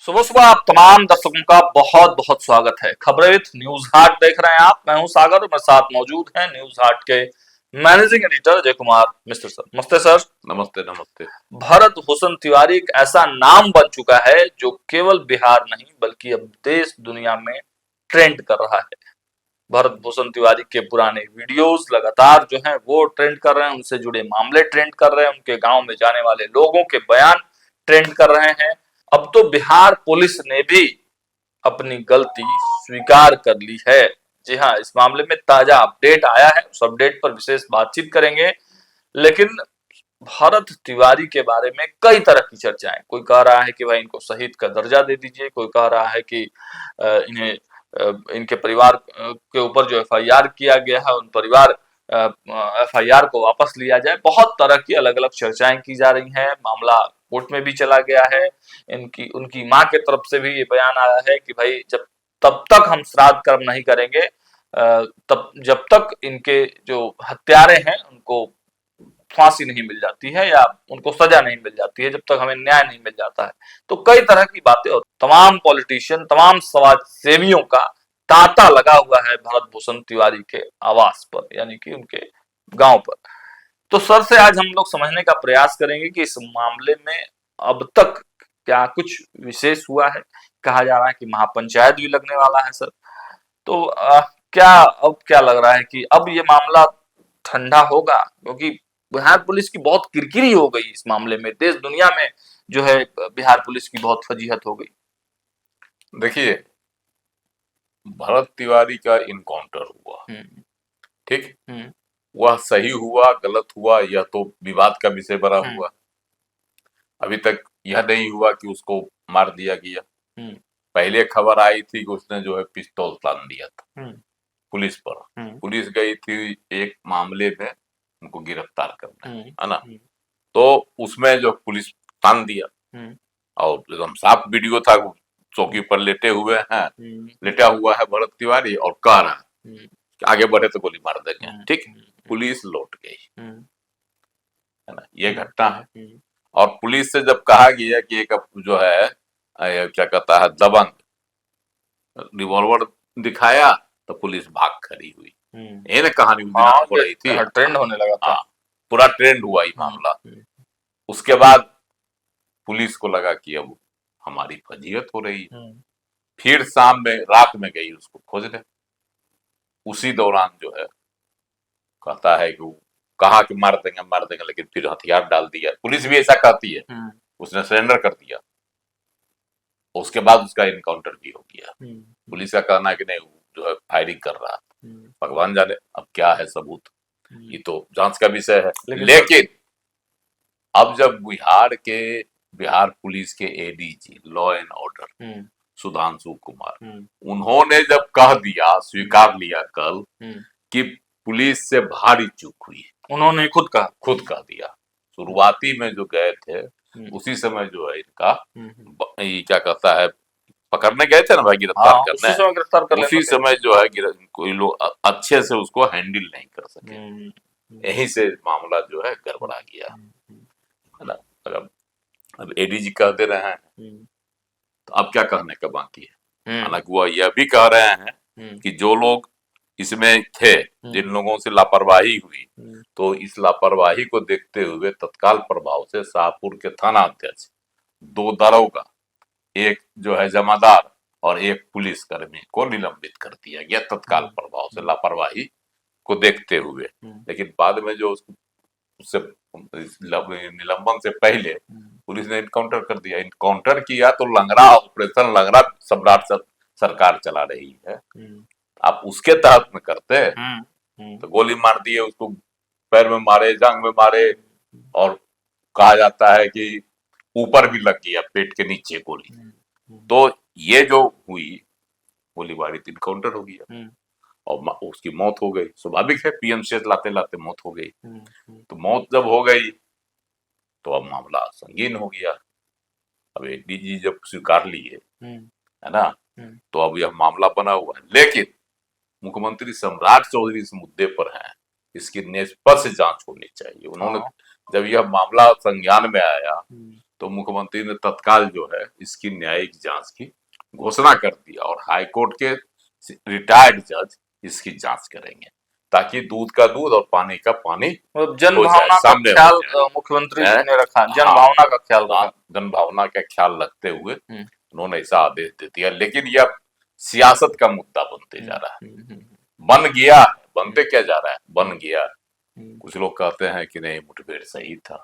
सुबह सुबह आप तमाम दर्शकों का बहुत बहुत स्वागत है। खबरें विद न्यूज हार्ट देख रहे हैं आप। मैं हूं सागर और मेरे साथ मौजूद हैं न्यूज हार्ट के managing editor Ajay Kumar mister sir. नमस्ते सर। नमस्ते नमस्ते। भरत भूषण तिवारी एक ऐसा नाम बन चुका है जो केवल बिहार नहीं बल्कि अब देश दुनिया में ट्रेंड कर रहा है। भरत भूषण तिवारी के पुराने वीडियोस लगातार जो हैं वो ट्रेंड कर रहे हैं, उनसे जुड़े मामले ट्रेंड कर रहे हैं, उनके गांव में जाने वाले लोगों के बयान ट्रेंड कर रहे हैं। अब तो बिहार पुलिस ने भी अपनी गलती स्वीकार कर ली है। जी हाँ, इस मामले में ताजा अपडेट आया है, उस अपडेट पर विशेष बातचीत करेंगे। लेकिन भरत तिवारी के बारे में कई तरह की चर्चाएं, कोई कह रहा है कि भाई इनको शहीद का दर्जा दे दीजिए, कोई कह रहा है कि इन्हें इनके परिवार के ऊपर जो एफआईआर किया गया है उन परिवार एफआईआर को वापस लिया जाए। बहुत तरह की अलग अलग चर्चाएं की जा रही हैं। मामला कोर्ट में भी चला गया है। इनकी उनकी मां के तरफ से भी ये बयान आया है कि भाई तब तक हम श्राद्ध कर्म नहीं करेंगे, तब जब तक इनके जो हत्यारे हैं उनको फांसी नहीं मिल जाती है या उनको सजा नहीं मिल जाती है, जब तक हमें न्याय नहीं मिल जाता है। तो कई तरह की बातें होती, तमाम पॉलिटिशियन, तमाम समाज सेवियों का तांता लगा हुआ है भरत भूषण तिवारी के आवास पर, यानी कि उनके गांव पर। तो सर से आज हम लोग समझने का प्रयास करेंगे कि इस मामले में अब तक क्या कुछ विशेष हुआ है। कहा जा रहा है कि महापंचायत भी लगने वाला है सर। तो क्या अब क्या लग रहा है कि अब ये मामला ठंडा होगा, क्योंकि बिहार पुलिस की बहुत किरकिरी हो गई इस मामले में, देश दुनिया में जो है बिहार पुलिस की बहुत फजीहत हो गई। देखिए, भरत तिवारी का इनकाउंटर हुआ, ठीक। वह सही हुआ गलत हुआ यह तो विवाद का विषय बना हुआ। अभी तक यह नहीं हुआ कि उसको मार दिया गया। पहले खबर आई थी कि उसने जो है पिस्तौल तान दिया था पुलिस पर। पुलिस गई थी एक मामले में उनको गिरफ्तार करने, है ना। तो उसमें जो पुलिस तान दिया और एकदम साफ वीडियो था, चौकी पर लेटे हुए हैं, लेटा हुआ है भरत तिवारी और कह रहा है कि आगे बढ़े तो गोली मार देंगे, ठीक। पुलिस लौट गई, है ना। ये घटना है। और पुलिस से जब कहा गया कि एक जो है क्या कहता है दबंग रिवॉल्वर दिखाया तो पुलिस भाग खड़ी हुई। ये ना कहानी हो रही थी, ट्रेंड होने लगा था। पूरा ट्रेंड हुआ ये मामला। उसके बाद पुलिस को लगा कि अब हमारी फजीहत हो रही है। फिर शाम में रात में गई उसको खोजने। उसी दौरान जो है कहता है कि कहा कि मार देंगे, लेकिन फिर हथियार डाल दिया। पुलिस भी ऐसा कहती है। उसने सरेंडर कर दिया। उसके बाद उसका इनकाउंटर भी हो गया। पुलिस का कहना है कि नहीं जो है फायरिंग कर रहा था। भगवान जाने अब क्या है सबूत, ये तो जांच का विषय है। लेकिन अब जब बिहार पुलिस के ADG law and order Sudhanshu Kumar, उन्होंने जब कह दिया, स्वीकार लिया कल कि पुलिस से भारी चूक हुई, उन्होंने खुद कह दिया। शुरुआती में जो गए थे उसी समय जो है इनका क्या कहता है पकड़ने गए थे ना भाई, गिरफ्तार करने। उसी समय जो है कोई लोग अच्छे से उसको हैंडल नहीं कर सके। यहीं से मामला जो है गड़बड़ा गया, है ना। अब एडीजी कह दे रहे हैं तो अब क्या कहने का बाकी है। हालांकि वो यह भी कह रहे हैं कि जो लोग इसमें थे, जिन लोगों से लापरवाही हुई, तो इस लापरवाही को देखते हुए तत्काल प्रभाव से शाहपुर के थाना अध्यक्ष, 2 दारोगा, एक जो है जमादार और एक पुलिसकर्मी को निलंबित कर दिया गया तत्काल प्रभाव से, लापरवाही को देखते हुए। लेकिन बाद में जो उससे निलंबन से पहले पुलिस ने इनकाउंटर कर दिया। इनकाउंटर किया तो लंगड़ा, ऑपरेशन लंगड़ा सम्राट सरकार चला रही है। आप उसके तहत में करते तो गोली मार दिए उसको, पैर में मारे, जांग में मारे, और कहा जाता है कि ऊपर भी लग गया, पेट के नीचे गोली। तो ये जो हुई गोलीबारी, इनकाउंटर हो गया और उसकी मौत हो गई। स्वाभाविक है, पीएमसीएच लाते लाते मौत हो गई। तो मौत जब हो गई तो अब मामला संगीन हो गया। अब एडीजी जब स्वीकार लिए, है ना, तो अब यह मामला बना हुआ है। लेकिन मुख्यमंत्री सम्राट चौधरी इस मुद्दे पर हैं, इसकी निष्पक्ष जांच होनी चाहिए। उन्होंने जब यह मामला संज्ञान में आया तो मुख्यमंत्री ने तत्काल जो है इसकी न्यायिक जांच की घोषणा कर दिया और हाईकोर्ट के रिटायर्ड जज इसकी जांच करेंगे ताकि दूध का दूध और पानी का पानी जन भावना का ख्याल मुख्यमंत्री जी ने रखा, जन भावना का ख्याल रखा, जन भावना का ख्याल रखते हुए उन्होंने ऐसा आदेश दे दिया। लेकिन यह सियासत का मुद्दा बनते जा रहा है, बन गया, बनते क्या जा रहा है, बन गया। कुछ लोग कहते हैं कि नहीं मुठभेड़ सही था,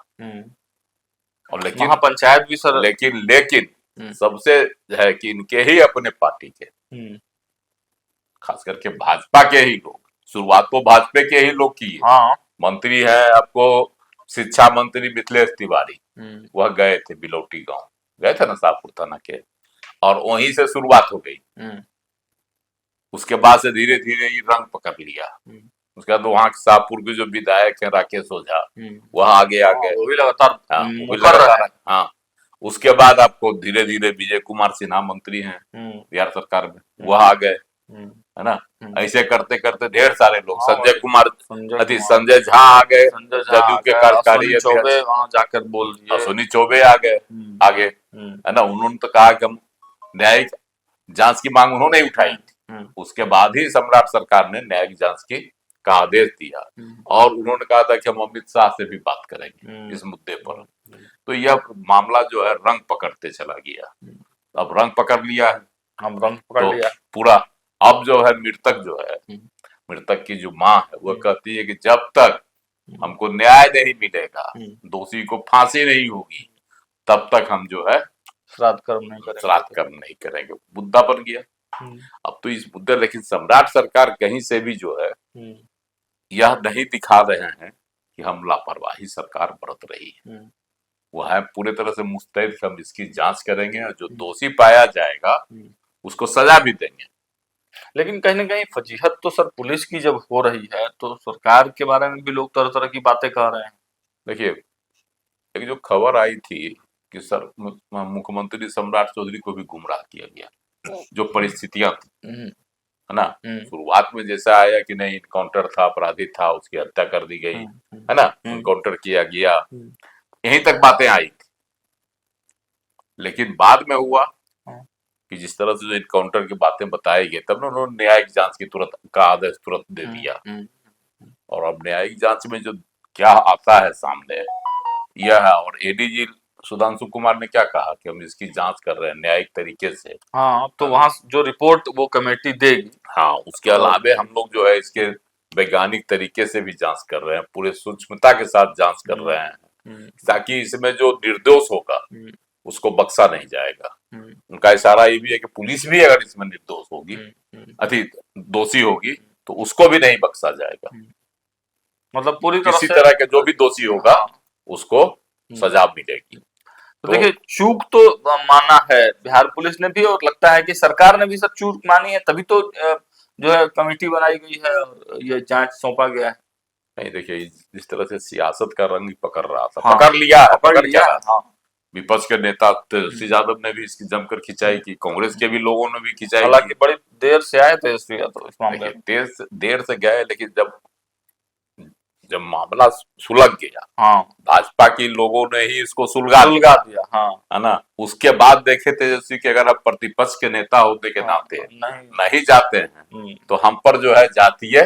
और लेकिन महापंचायत भी सर, लेकिन सबसे है कि इनके ही अपने पार्टी के, खास करके भाजपा के ही लोग, शुरुआत तो भाजपा के ही लोग की है। हाँ। मंत्री है आपको शिक्षा मंत्री मिथिलेश तिवारी, वह गए थे बिलौटी गांव, गए थे ना शाहपुर थाना के, और वहीं से शुरुआत हो गई। उसके बाद से धीरे धीरे ये रंग पकड़ लिया। उसके बाद वहाँ शाहपुर के जो विधायक है राकेश ओझा, वह आगे वो भी लगातार हाँ। उसके बाद आपको धीरे धीरे विजय कुमार सिन्हा मंत्री हैं बिहार सरकार में, वह आ गए, है ना। ऐसे करते करते ढेर सारे लोग, संजय झा आ गए, जदयू के कार्यकारी जाकर बोल दिए, अश्विनी चौबे आ गए आगे, है ना। उन्होंने तो कहा कि हम न्यायिक जांच की मांग उन्होंने ही उठाई। उसके बाद ही सम्राट सरकार ने न्यायिक जांच की का आदेश दिया, और उन्होंने कहा था कि हम अमित शाह से भी बात करेंगे इस मुद्दे पर। तो यह मामला जो है रंग पकड़ते चला गया। अब रंग पकड़ लिया है, हम रंग पकड़ लिया पूरा। अब जो है मृतक जो है, मृतक की जो माँ है, वह कहती है कि जब तक हमको न्याय नहीं मिलेगा, दोषी को फांसी नहीं होगी, तब तक हम जो है श्राद्ध कर्म नहीं करेंगे। मुद्दा बन गया। अब तो इस मुद्दे, लेकिन सम्राट सरकार कहीं से भी जो है यह नहीं दिखा रहे हैं कि हम लापरवाही सरकार बरत रही है। वह है पूरे तरह से मुस्तैद, हम इसकी जांच करेंगे और जो दोषी पाया जाएगा उसको सजा भी देंगे। लेकिन कहीं ना कहीं फजीहत तो सर पुलिस की जब हो रही है, तो सरकार के बारे में भी लोग तरह तरह की बातें कह रहे हैं। देखिए, एक जो खबर आई थी कि सर मुख्यमंत्री सम्राट चौधरी को भी गुमराह किया गया, जो परिस्थितियां थी, है ना। शुरुआत में जैसा आया कि नहीं इनकाउंटर था, अपराधी था, उसकी हत्या कर दी गई, है ना, इनकाउंटर किया गया, यहीं तक बातें आई थी। लेकिन बाद में हुआ कि जिस तरह से जो इनकाउंटर की बातें बताई गई, तब उन्होंने न्यायिक जांच की का आदेश तुरंत दे दिया। और अब न्यायिक जांच में जो क्या आता है सामने यह है। और एडीजी सुधांशु कुमार ने क्या कहा कि हम इसकी जांच कर रहे हैं न्यायिक तरीके से। हाँ, तो वहां जो रिपोर्ट वो कमेटी देगी। हाँ, उसके अलावा हम लोग जो है इसके वैज्ञानिक तरीके से भी जांच कर रहे हैं, पूरे सूक्ष्मता के साथ जांच कर रहे हैं, ताकि इसमें जो निर्दोष होगा उसको बख्शा नहीं जाएगा। उनका इशारा ये भी है कि पुलिस भी अगर इसमें निर्दोष होगी, दोषी होगी, तो उसको भी नहीं बख्शा जाएगा। मतलब पूरी किसी तरह के जो भी दोषी होगा उसको सजा मिलेगी। तो देखिए, चूक तो माना है बिहार पुलिस ने भी, और लगता है कि सरकार ने भी सब चूक मानी है, तभी तो जो है कमेटी बनाई गई है और ये जांच सौंपा गया है। नहीं, देखिए जिस तरह से सियासत का रंग पकड़ रहा था, पकड़ लिया। हाँ। विपक्ष के नेता तेजस्वी यादव ने भी इसकी जमकर खिंचाई की, कांग्रेस के भी लोगों ने भी खिंचाई। हालांकि बड़ी देर से आए तेजस्वी यादव इस मामले में, देर से गए, लेकिन जब मामला सुलझ गया, हाँ, भाजपा के लोगों ने ही इसको सुलझा दिया, हाँ, है ना। उसके बाद देखे तेजस्वी कि अगर आप प्रतिपक्ष के नेता होते के नाते नहीं जाते हैं तो हम पर जो है जातीय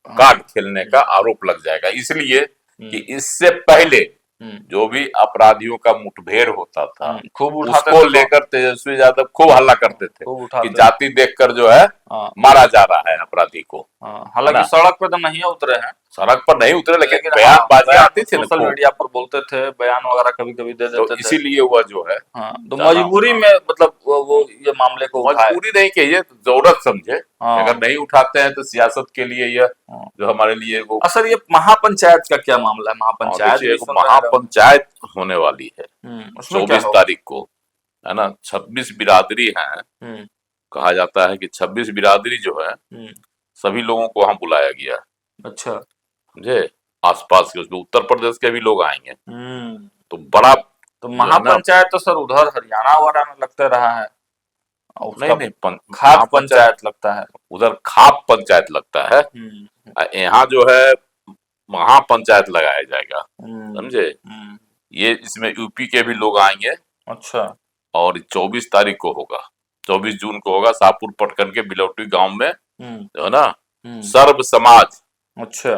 कार्ड खेलने का आरोप लग जाएगा। इसलिए कि इससे पहले जो भी अपराधियों का मुठभेड़ होता था, खूब उसको लेकर तेजस्वी यादव खूब हल्ला करते थे कि जाति देखकर जो है मारा जा रहा है अपराधी को। हालांकि सड़क पर तो नहीं उतरे हैं, सड़क पर नहीं उतरे, लेकिन बयानबाजी आती थी, सोशल मीडिया पर बोलते थे, बयान वगैरह कभी कभी दे देते थे। इसीलिए हुआ जो है, तो मजबूरी में, मतलब वो ये मामले को मजबूरी नहीं कहिए, जरूरत समझे। अगर नहीं उठाते हैं तो सियासत के लिए यह जो हमारे लिए वो। सर, ये महापंचायत का क्या मामला है? महापंचायत होने वाली है 24 तारीख को, है ना। 26 बिरादरी हैं, कहा जाता है कि 26 बिरादरी जो है सभी लोगों को वहां बुलाया गया। अच्छा, समझे, आसपास के, उसमें उत्तर प्रदेश के भी लोग आएंगे। तो बड़ा, तो महापंचायत तो सर उधर हरियाणा वगैरह में लगता रहा है। नहीं, खाप पंचायत लगता है, उधर खाप पंचायत लगता है। यहाँ जो है महापंचायत लगाया जाएगा, समझे। ये इसमें यूपी के भी लोग आएंगे। अच्छा। और 24 तारीख को होगा, 24 जून को होगा, शाहपुर पटकन के बिलौटी गांव में, जो है ना, सर्व समाज। अच्छा,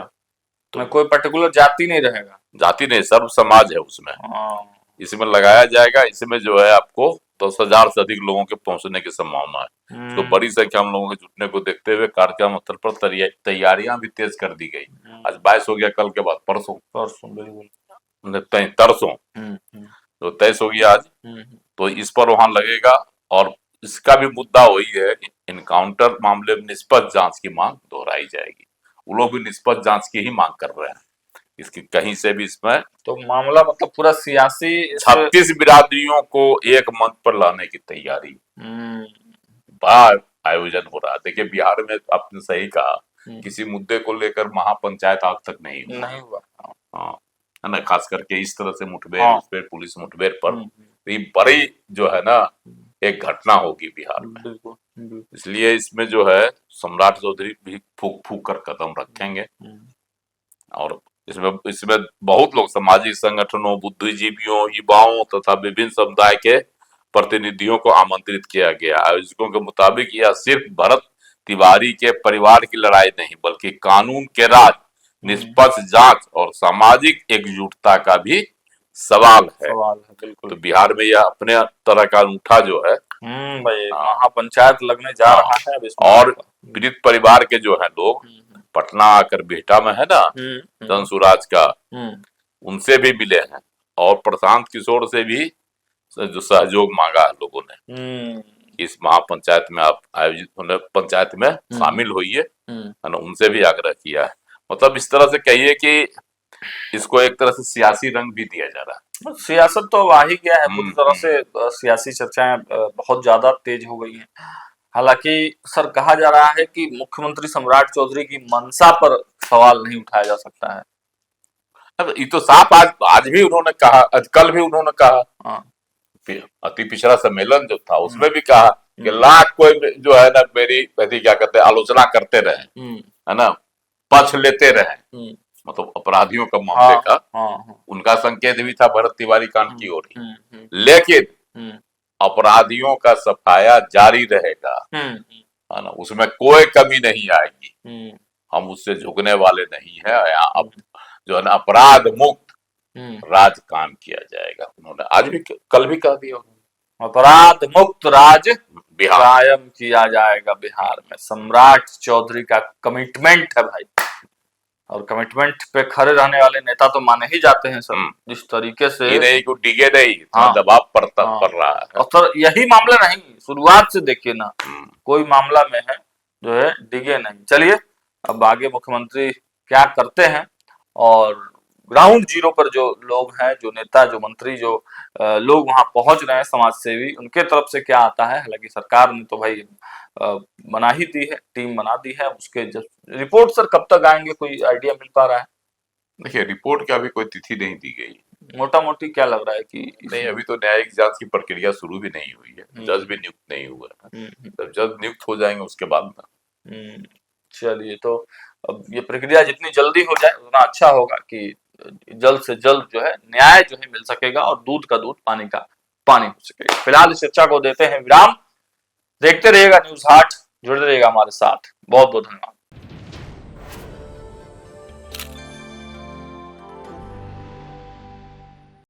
तो कोई पर्टिकुलर जाति नहीं रहेगा? जाति नहीं, सर्व समाज है उसमें। इसमें लगाया जाएगा। इसमें जो है आपको 10,000 से अधिक लोगों के पहुंचने की संभावना है। तो बड़ी संख्या में लोगों के जुटने को देखते हुए कार्यक्रम स्थल पर तैयारियां भी तेज कर दी गई। आज 22 हो गया, कल के बाद परसों बिल्कुल तरसों तो 23 हो गया आज। तो इस पर वहां लगेगा। और इसका भी मुद्दा वही है कि इनकाउंटर मामले में निष्पक्ष जांच की मांग दोहराई जाएगी। वो लोग भी निष्पक्ष जांच की ही मांग कर रहे हैं, इसकी कहीं से भी इसमें। तो मामला मतलब पूरा सियासी, 36 बिरादरियों को एक मंच पर लाने की तैयारी, बड़ा आयोजन हो रहा है। देखिए बिहार में आपने सही कहा, किसी मुद्दे को लेकर महापंचायत आज तक नहीं हुआ। हाँ, है ना, खास करके इस तरह से मुठभेड़, उस पर पुलिस मुठभेड़ पर ये बड़ी जो है ना एक घटना होगी बिहार में। इसलिए इसमें जो है सम्राट चौधरी भी फूक फूक कर कदम रखेंगे। और इसमें बहुत लोग, सामाजिक संगठनों, बुद्धिजीवियों, युवाओं तथा विभिन्न समुदाय के प्रतिनिधियों को आमंत्रित किया गया। आयोजकों के मुताबिक यह सिर्फ भरत तिवारी के परिवार की लड़ाई नहीं, बल्कि कानून के राज, निष्पक्ष जांच और सामाजिक एकजुटता का भी सवाल है। बिल्कुल। तो बिहार में यह अपने तरह का अनूठा जो है भाई महापंचायत लगने जा रहा है। और पीड़ित परिवार के जो है लोग पटना आकर बिहटा में है ना जनसुराज का, उनसे भी मिले हैं। और प्रशांत किशोर से भी जो सहयोग मांगा है लोगों ने, इस महापंचायत में आप आयोजित होने पंचायत में शामिल होइए, है ना, उनसे भी आग्रह किया है। मतलब इस तरह से कहिए कि इसको एक तरह से सियासी रंग भी दिया जा रहा है। सियासत तो आ ही गया है पूरी तरह से। सियासी चर्चाएं बहुत ज्यादा तेज हो गई हैं। हालांकि सर कहा जा रहा है कि मुख्यमंत्री सम्राट चौधरी की मंशा पर सवाल नहीं उठाया जा सकता है। अब ये तो साफ आज भी उन्होंने कहा, कल भी उन्होंने कहा, अति पिछड़ा सम्मेलन जो था उसमें भी कहा कि लाख कोई जो है ना मेरी क्या कहते हैं आलोचना करते रहे, है ना, पक्ष लेते रहे, मतलब अपराधियों का मामले का। उनका संकेत भी था भरत तिवारी कांड की ओर, लेकिन अपराधियों का सफाया जारी रहेगा, है ना, उसमें कोई कमी नहीं आएगी। हम उससे झुकने वाले नहीं है। अब जो है ना अपराध मुक्त राज काम किया जाएगा। उन्होंने आज भी कल भी कह दिया, अपराध मुक्त राज कायम किया जाएगा बिहार में। सम्राट चौधरी का कमिटमेंट है भाई, और कमिटमेंट पे खड़े रहने वाले नेता तो माने ही जाते हैं सर। जिस तरीके से नहीं को डिगे नहीं, दबाव पड़ रहा है। और सर यही मामला नहीं, शुरुआत से देखिए ना, कोई मामला में है जो है डिगे नहीं। चलिए अब आगे मुख्यमंत्री क्या करते हैं, और ग्राउंड जीरो पर जो लोग हैं, जो नेता, जो मंत्री, जो लोग वहां पहुंच रहे हैं, समाज सेवी, उनके तरफ से क्या आता है। हालांकि सरकार ने तो भाई बना ही दी है, टीम बना दी है। उसके रिपोर्ट सर कब तक आएंगे, कोई आइडिया मिल पा रहा है? देखिए रिपोर्ट की अभी कोई तिथि नहीं दी गई। मोटा मोटी क्या लग रहा है कि नहीं, अभी तो न्यायिक जांच की प्रक्रिया शुरू भी नहीं हुई है, जज भी नियुक्त नहीं हुआ है। जब जज नियुक्त हो जाएंगे उसके बाद ना। चलिए, तो अब ये प्रक्रिया जितनी जल्दी हो जाए उतना अच्छा होगा कि जल्द से जल्द जो है न्याय जो है मिल सकेगा, और दूध का दूध, पानी का पानी हो सकेगा। फिलहाल इस चर्चा को देते हैं विराम। देखते रहिएगा न्यूज़ हाट, जुड़े रहिएगा हमारे साथ। बहुत बहुत धन्यवाद।